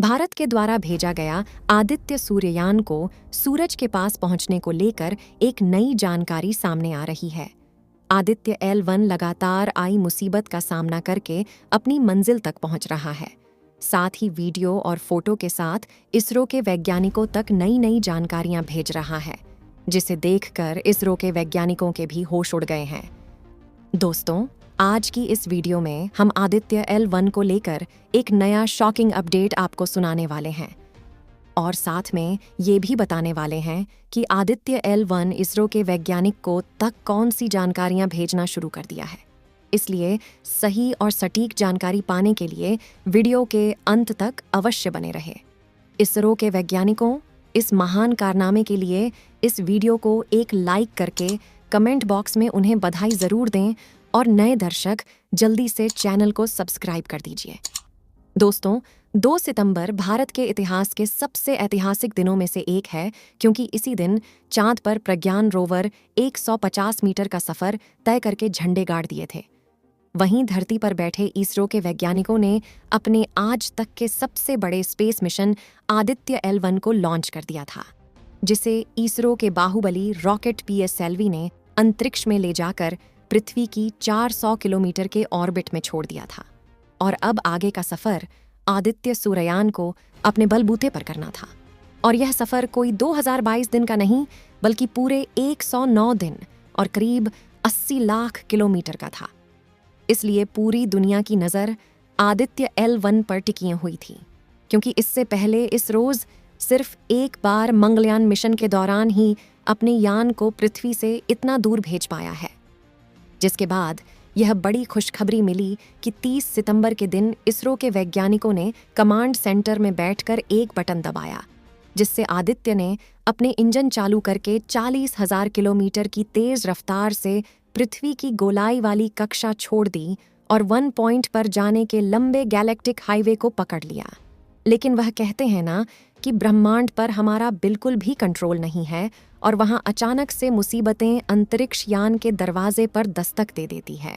भारत के द्वारा भेजा गया आदित्य सूर्ययान को सूरज के पास पहुंचने को लेकर एक नई जानकारी सामने आ रही है। आदित्य L1 लगातार आई मुसीबत का सामना करके अपनी मंजिल तक पहुंच रहा है। साथ ही वीडियो और फोटो के साथ इसरो के वैज्ञानिकों तक नई नई जानकारियां भेज रहा है, जिसे देखकर इसरो के वैज्ञानिकों के भी होश उड़ गए हैं। दोस्तों, आज की इस वीडियो में हम आदित्य L1 को लेकर एक नया शॉकिंग अपडेट आपको सुनाने वाले हैं और साथ में ये भी बताने वाले हैं कि आदित्य L1 इसरो के वैज्ञानिक को तक कौन सी जानकारियां भेजना शुरू कर दिया है। इसलिए सही और सटीक जानकारी पाने के लिए वीडियो के अंत तक अवश्य बने रहे। इसरो के वैज्ञानिकों, इस महान कारनामे के लिए इस वीडियो को एक लाइक करके कमेंट बॉक्स में उन्हें बधाई ज़रूर दें और नए दर्शक जल्दी से चैनल को सब्सक्राइब कर दीजिए। दोस्तों, 2 सितंबर भारत के इतिहास के सबसे ऐतिहासिक दिनों में से एक है, क्योंकि इसी दिन चांद पर प्रज्ञान रोवर 150 मीटर का सफ़र तय करके झंडे गाड़ दिए थे। वहीं धरती पर बैठे इसरो के वैज्ञानिकों ने अपने आज तक के सबसे बड़े स्पेस मिशन आदित्य L1 को लॉन्च कर दिया था, जिसे इसरो के बाहुबली रॉकेट PSLV ने अंतरिक्ष में ले जाकर पृथ्वी की 400 किलोमीटर के ऑर्बिट में छोड़ दिया था। और अब आगे का सफ़र आदित्य सूर्ययान को अपने बलबूते पर करना था। और यह सफ़र कोई 2022 दिन का नहीं, बल्कि पूरे 109 दिन और करीब 80 लाख किलोमीटर का था। इसलिए पूरी दुनिया की नज़र आदित्य L1 पर टिकी हुई थी, क्योंकि इससे पहले इस रोज़ सिर्फ एक बार मंगलयान मिशन के दौरान ही अपने यान को पृथ्वी से इतना दूर भेज पाया है। जिसके बाद यह बड़ी खुशखबरी मिली कि 30 सितंबर के दिन इसरो के वैज्ञानिकों ने कमांड सेंटर में बैठकर एक बटन दबाया, जिससे आदित्य ने अपने इंजन चालू करके 40,000 किलोमीटर की तेज़ रफ्तार से पृथ्वी की गोलाई वाली कक्षा छोड़ दी और 1 पॉइंट पर जाने के लंबे गैलेक्टिक हाईवे को पकड़ लिया। लेकिन वह कहते हैं ना कि ब्रह्मांड पर हमारा बिल्कुल भी कंट्रोल नहीं है और वहाँ अचानक से मुसीबतें अंतरिक्ष यान के दरवाजे पर दस्तक दे देती है।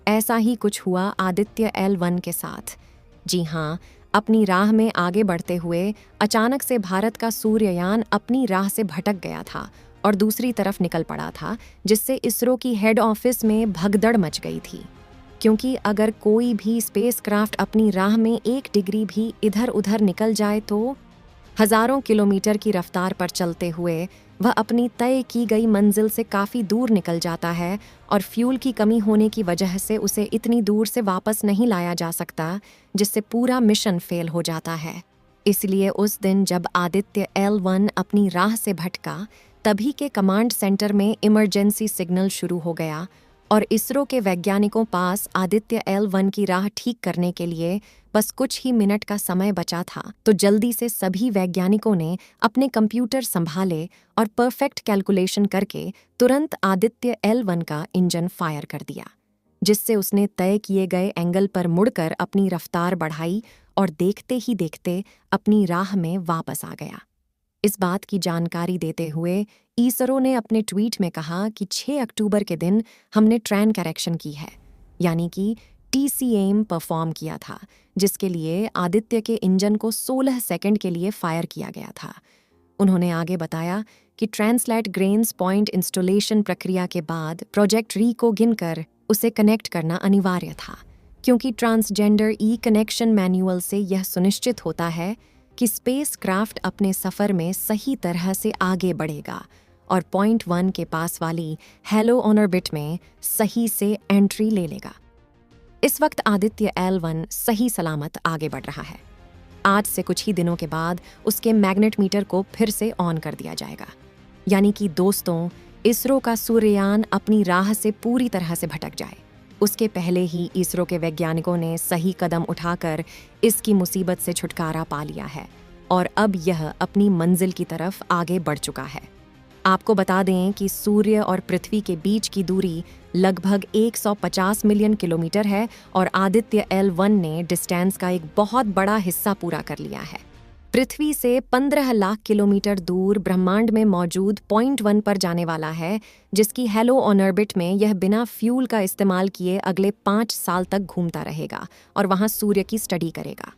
ऐसा ही कुछ हुआ आदित्य L1 के साथ। जी हाँ, अपनी राह में आगे बढ़ते हुए अचानक से भारत का सूर्ययान अपनी राह से भटक गया था और दूसरी तरफ निकल पड़ा था, जिससे इसरो की हेड ऑफिस में भगदड़ मच गई थी। क्योंकि अगर कोई भी स्पेसक्राफ्ट अपनी राह में 1 डिग्री भी इधर उधर निकल जाए तो हज़ारों किलोमीटर की रफ्तार पर चलते हुए वह अपनी तय की गई मंजिल से काफ़ी दूर निकल जाता है और फ्यूल की कमी होने की वजह से उसे इतनी दूर से वापस नहीं लाया जा सकता, जिससे पूरा मिशन फेल हो जाता है। इसलिए उस दिन जब आदित्य L1 अपनी राह से भटका, तभी के कमांड सेंटर में इमरजेंसी सिग्नल शुरू हो गया और इसरो के वैज्ञानिकों पास आदित्य L1 की राह ठीक करने के लिए बस कुछ ही मिनट का समय बचा था। तो जल्दी से सभी वैज्ञानिकों ने अपने कंप्यूटर संभाले और परफेक्ट कैलकुलेशन करके तुरंत आदित्य L1 का इंजन फायर कर दिया, जिससे उसने तय किए गए एंगल पर मुड़कर अपनी रफ्तार बढ़ाई और देखते ही देखते अपनी राह में वापस आ गया। इस बात की जानकारी देते हुए इसरो ने अपने ट्वीट में कहा कि 6 अक्टूबर के दिन हमने ट्रेन करेक्शन की है, यानी कि TCAIM परफॉर्म किया था, जिसके लिए आदित्य के इंजन को 16 सेकंड के लिए फायर किया गया था। उन्होंने आगे बताया कि ट्रांसलेट ग्रेन्स पॉइंट इंस्टॉलेशन प्रक्रिया के बाद प्रोजेक्ट री को गिनकर उसे कनेक्ट करना अनिवार्य था, क्योंकि ट्रांसजेंडर कनेक्शन मैनुअल से यह सुनिश्चित होता है कि स्पेसक्राफ्ट अपने सफ़र में सही तरह से आगे बढ़ेगा और पॉइंट 1 के पास वाली हेलो ऑन ऑर्बिट में सही से एंट्री ले लेगा। इस वक्त आदित्य L1 सही सलामत आगे बढ़ रहा है। आज से कुछ ही दिनों के बाद उसके मैग्नेट मीटर को फिर से ऑन कर दिया जाएगा। यानी कि दोस्तों, इसरो का सूर्ययान अपनी राह से पूरी तरह से भटक जाए, उसके पहले ही इसरो के वैज्ञानिकों ने सही कदम उठाकर इसकी मुसीबत से छुटकारा पा लिया है और अब यह अपनी मंजिल की तरफ आगे बढ़ चुका है। आपको बता दें कि सूर्य और पृथ्वी के बीच की दूरी लगभग 150 मिलियन किलोमीटर है और आदित्य L1 ने डिस्टेंस का एक बहुत बड़ा हिस्सा पूरा कर लिया है। पृथ्वी से 15 लाख किलोमीटर दूर ब्रह्मांड में मौजूद पॉइंट 1 पर जाने वाला है, जिसकी हेलो ऑन ऑर्बिट में यह बिना फ्यूल का इस्तेमाल किए अगले 5 साल तक घूमता रहेगा और वहां सूर्य की स्टडी करेगा।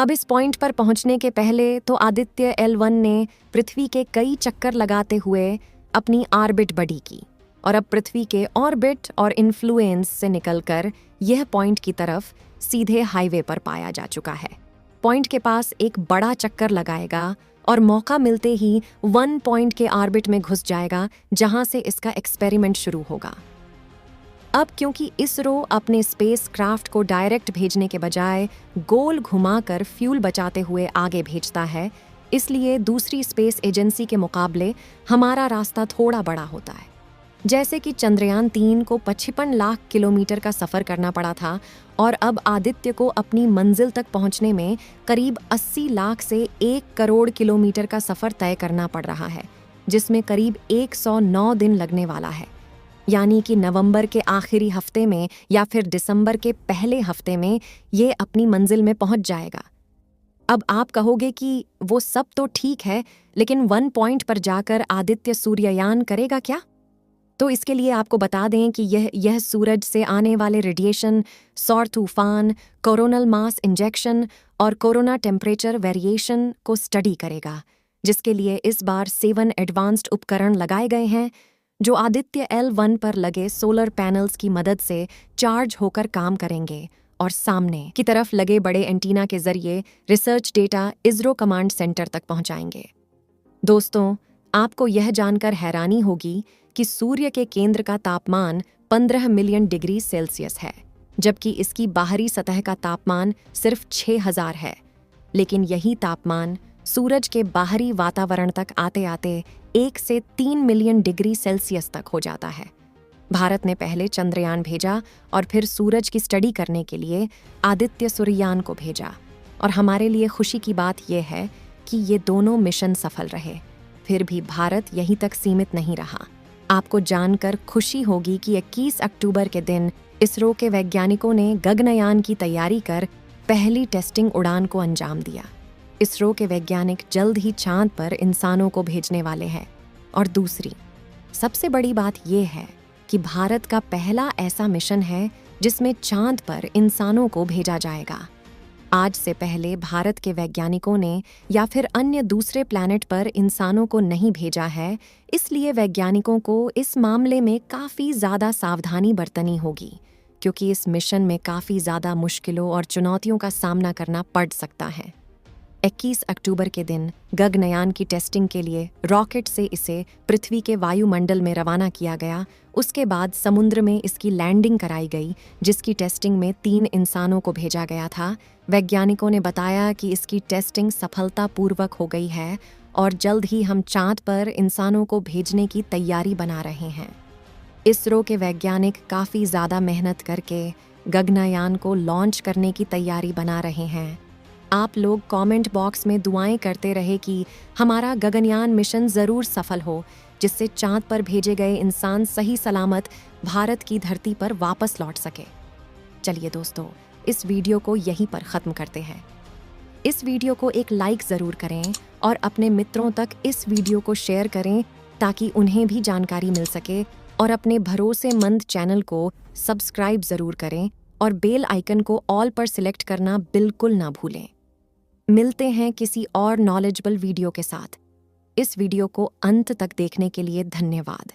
अब इस पॉइंट पर पहुंचने के पहले तो आदित्य L1 ने पृथ्वी के कई चक्कर लगाते हुए अपनी ऑर्बिट बड़ी की और अब पृथ्वी के ऑर्बिट और इन्फ्लुएंस से निकलकर यह पॉइंट की तरफ सीधे हाईवे पर पाया जा चुका है। पॉइंट के पास एक बड़ा चक्कर लगाएगा और मौका मिलते ही 1 पॉइंट के ऑर्बिट में घुस जाएगा, जहां से इसका एक्सपेरिमेंट शुरू होगा। अब क्योंकि इसरो अपने स्पेस क्राफ्ट को डायरेक्ट भेजने के बजाय गोल घुमाकर फ्यूल बचाते हुए आगे भेजता है, इसलिए दूसरी स्पेस एजेंसी के मुकाबले हमारा रास्ता थोड़ा बड़ा होता है। जैसे कि चंद्रयान 3 को 55 लाख किलोमीटर का सफ़र करना पड़ा था और अब आदित्य को अपनी मंजिल तक पहुंचने में करीब 80 लाख से 1 करोड़ किलोमीटर का सफ़र तय करना पड़ रहा है, जिसमें करीब 109 दिन लगने वाला है। यानी कि नवंबर के आखिरी हफ्ते में या फिर दिसंबर के पहले हफ्ते में ये अपनी मंजिल में पहुंच जाएगा। अब आप कहोगे कि वो सब तो ठीक है, लेकिन 1 पॉइंट पर जाकर आदित्य सूर्ययान करेगा क्या? तो इसके लिए आपको बता दें कि यह सूरज से आने वाले रेडिएशन, सौर तूफान, कोरोनल मास इंजेक्शन और कोरोना टेम्परेचर वेरिएशन को स्टडी करेगा, जिसके लिए इस बार 7 एडवांस्ड उपकरण लगाए गए हैं, जो आदित्य L1 पर लगे सोलर पैनल्स की मदद से चार्ज होकर काम करेंगे और सामने की तरफ लगे बड़े एंटीना के जरिए research data ISRO command centre तक पहुंचाएंगे। दोस्तों, आपको यह जानकर हैरानी होगी कि सूर्य के केंद्र का तापमान 15 मिलियन डिग्री सेल्सियस है, जबकि इसकी बाहरी सतह का तापमान सिर्फ 6000 है। लेकिन यही तापमान सूरज के बाहरी वातावरण तक आते आते 1 से 3 मिलियन डिग्री सेल्सियस तक हो जाता है। भारत ने पहले चंद्रयान भेजा और फिर सूरज की स्टडी करने के लिए आदित्य सूर्ययान को भेजा, और हमारे लिए खुशी की बात यह है कि ये दोनों मिशन सफल रहे। फिर भी भारत यहीं तक सीमित नहीं रहा। आपको जानकर खुशी होगी कि 21 अक्टूबर के दिन इसरो के वैज्ञानिकों ने गगनयान की तैयारी कर पहली टेस्टिंग उड़ान को अंजाम दिया। इसरो के वैज्ञानिक जल्द ही चांद पर इंसानों को भेजने वाले हैं। और दूसरी सबसे बड़ी बात यह है कि भारत का पहला ऐसा मिशन है जिसमें चांद पर इंसानों को भेजा जाएगा। आज से पहले भारत के वैज्ञानिकों ने या फिर अन्य दूसरे प्लैनेट पर इंसानों को नहीं भेजा है, इसलिए वैज्ञानिकों को इस मामले में काफ़ी ज़्यादा सावधानी बरतनी होगी, क्योंकि इस मिशन में काफ़ी ज़्यादा मुश्किलों और चुनौतियों का सामना करना पड़ सकता है। 21 अक्टूबर के दिन गगनयान की टेस्टिंग के लिए रॉकेट से इसे पृथ्वी के वायुमंडल में रवाना किया गया। उसके बाद समुद्र में इसकी लैंडिंग कराई गई, जिसकी टेस्टिंग में 3 इंसानों को भेजा गया था। वैज्ञानिकों ने बताया कि इसकी टेस्टिंग सफलतापूर्वक हो गई है और जल्द ही हम चांद पर इंसानों को भेजने की तैयारी बना रहे हैं। इसरो के वैज्ञानिक काफ़ी ज़्यादा मेहनत करके गगनयान को लॉन्च करने की तैयारी बना रहे हैं। आप लोग कमेंट बॉक्स में दुआएं करते रहे कि हमारा गगनयान मिशन ज़रूर सफल हो, जिससे चांद पर भेजे गए इंसान सही सलामत भारत की धरती पर वापस लौट सके। चलिए दोस्तों, इस वीडियो को यहीं पर ख़त्म करते हैं। इस वीडियो को एक लाइक ज़रूर करें और अपने मित्रों तक इस वीडियो को शेयर करें, ताकि उन्हें भी जानकारी मिल सके, और अपने भरोसेमंद चैनल को सब्सक्राइब ज़रूर करें और बेल आइकन को ऑल पर सिलेक्ट करना बिल्कुल ना भूलें। मिलते हैं किसी और नॉलेजेबल वीडियो के साथ। इस वीडियो को अंत तक देखने के लिए धन्यवाद।